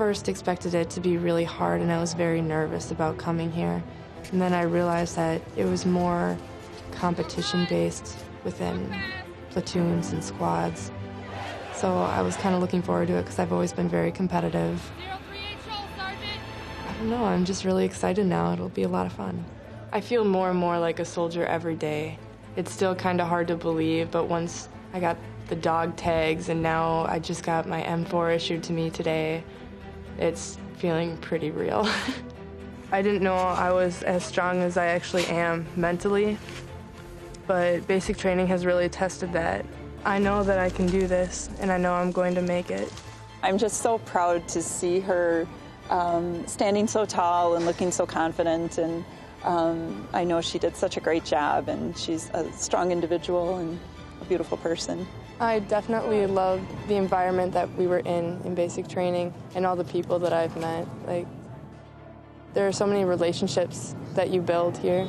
first expected it to be really hard, and I was very nervous about coming here. And then I realized that it was more competition-based within platoons and squads. So I was kind of looking forward to it because I've always been very competitive. I don't know, I'm just really excited now. It'll be a lot of fun. I feel more and more like a soldier every day. It's still kind of hard to believe, but once I got the dog tags and now I just got my M4 issued to me today, it's feeling pretty real. I didn't know I was as strong as I actually am mentally, but basic training has really tested that. I know that I can do this, and I know I'm going to make it. I'm just so proud to see her standing so tall and looking so confident, and I know she did such a great job, and she's a strong individual and a beautiful person. I definitely love the environment that we were in basic training and all the people that I've met. Like, there are so many relationships that you build here,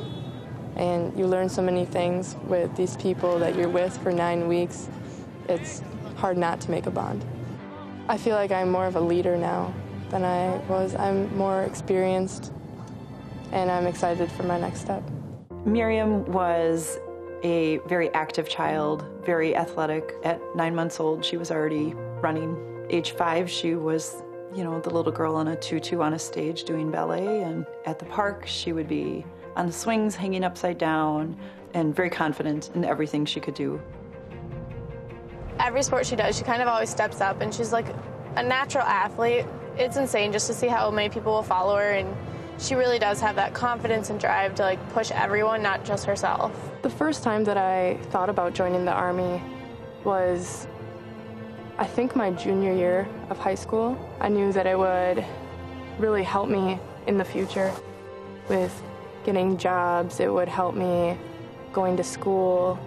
and you learn so many things with these people that you're with for 9 weeks. It's hard not to make a bond. I feel like I'm more of a leader now than I was. I'm more experienced, and I'm excited for my next step. Miriam was a very active child, very athletic. At 9 months old, she was already running. Age 5, she was, the little girl in a tutu on a stage doing ballet, and at the park, she would be on the swings, hanging upside down, and very confident in everything she could do. Every sport she does, she kind of always steps up, and she's like a natural athlete. It's insane just to see how many people will follow her, and she really does have that confidence and drive to push everyone, not just herself. The first time that I thought about joining the Army was, I think, my junior year of high school. I knew that it would really help me in the future with getting jobs. It would help me going to school,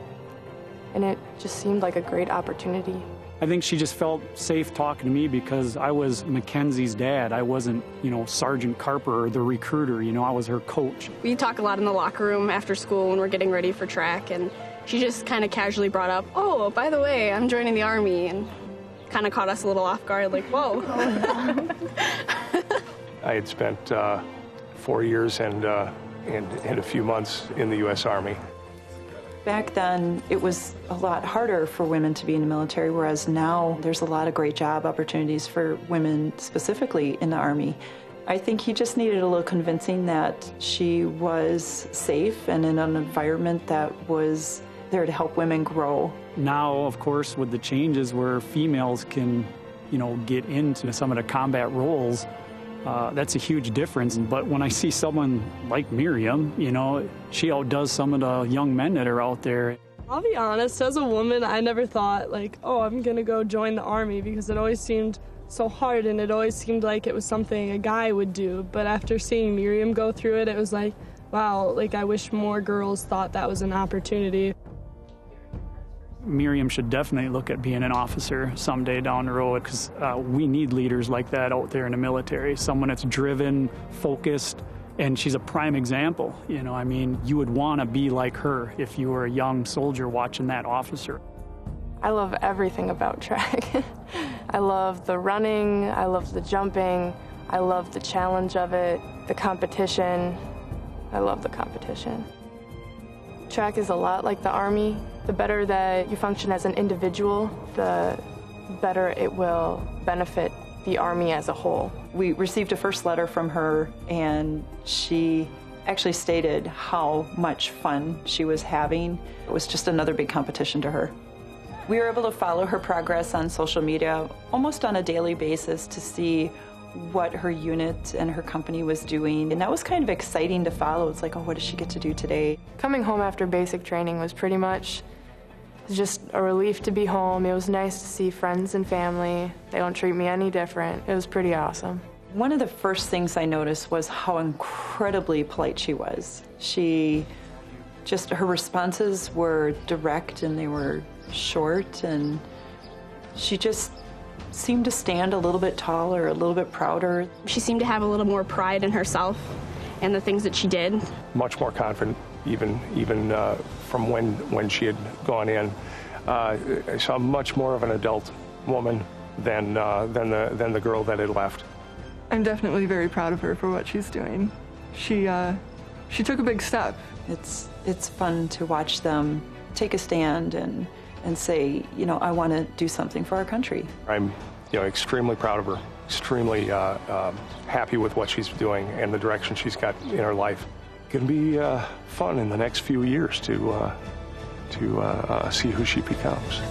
and it just seemed like a great opportunity. I think she just felt safe talking to me because I was Mackenzie's dad. I wasn't, Sergeant Carper or the recruiter. I was her coach. We talk a lot in the locker room after school when we're getting ready for track, and she just kind of casually brought up, "Oh, by the way, I'm joining the Army," and kind of caught us a little off guard, like, whoa. I had spent 4 years and a few months in the U.S. Army. Back then, it was a lot harder for women to be in the military, whereas now there's a lot of great job opportunities for women specifically in the Army. I think he just needed a little convincing that she was safe and in an environment that was there to help women grow. Now, of course, with the changes where females can, get into some of the combat roles, that's a huge difference. But when I see someone like Miriam, she outdoes some of the young men that are out there. I'll be honest, as a woman, I never thought oh, I'm gonna go join the Army, because it always seemed so hard, and it always seemed like it was something a guy would do. But after seeing Miriam go through it, it was like, wow, I wish more girls thought that was an opportunity. Miriam should definitely look at being an officer someday down the road, because we need leaders like that out there in the military. Someone that's driven, focused, and she's a prime example. You would want to be like her if you were a young soldier watching that officer. I love everything about track. I love the running, I love the jumping, I love the challenge of it, the competition. I love the competition. Track is a lot like the Army. The better that you function as an individual, the better it will benefit the Army as a whole. We received a first letter from her, and she actually stated how much fun she was having. It was just another big competition to her. We were able to follow her progress on social media almost on a daily basis to see what her unit and her company was doing, and that was kind of exciting to follow. It's like, oh, what does she get to do today? Coming home after basic training was pretty much just a relief to be home. It was nice to see friends and family. They don't treat me any different. It was pretty awesome. One of the first things I noticed was how incredibly polite she was. Her responses were direct and they were short, and she just seemed to stand a little bit taller, a little bit prouder. She seemed to have a little more pride in herself and the things that she did. Much more confident, even from when she had gone in. I saw much more of an adult woman than the girl that had left. I'm definitely very proud of her for what she's doing. She took a big step. It's fun to watch them take a stand and say, you know, I want to do something for our country. I'm, extremely proud of her, extremely happy with what she's doing and the direction she's got in her life. Going to be fun in the next few years to see who she becomes.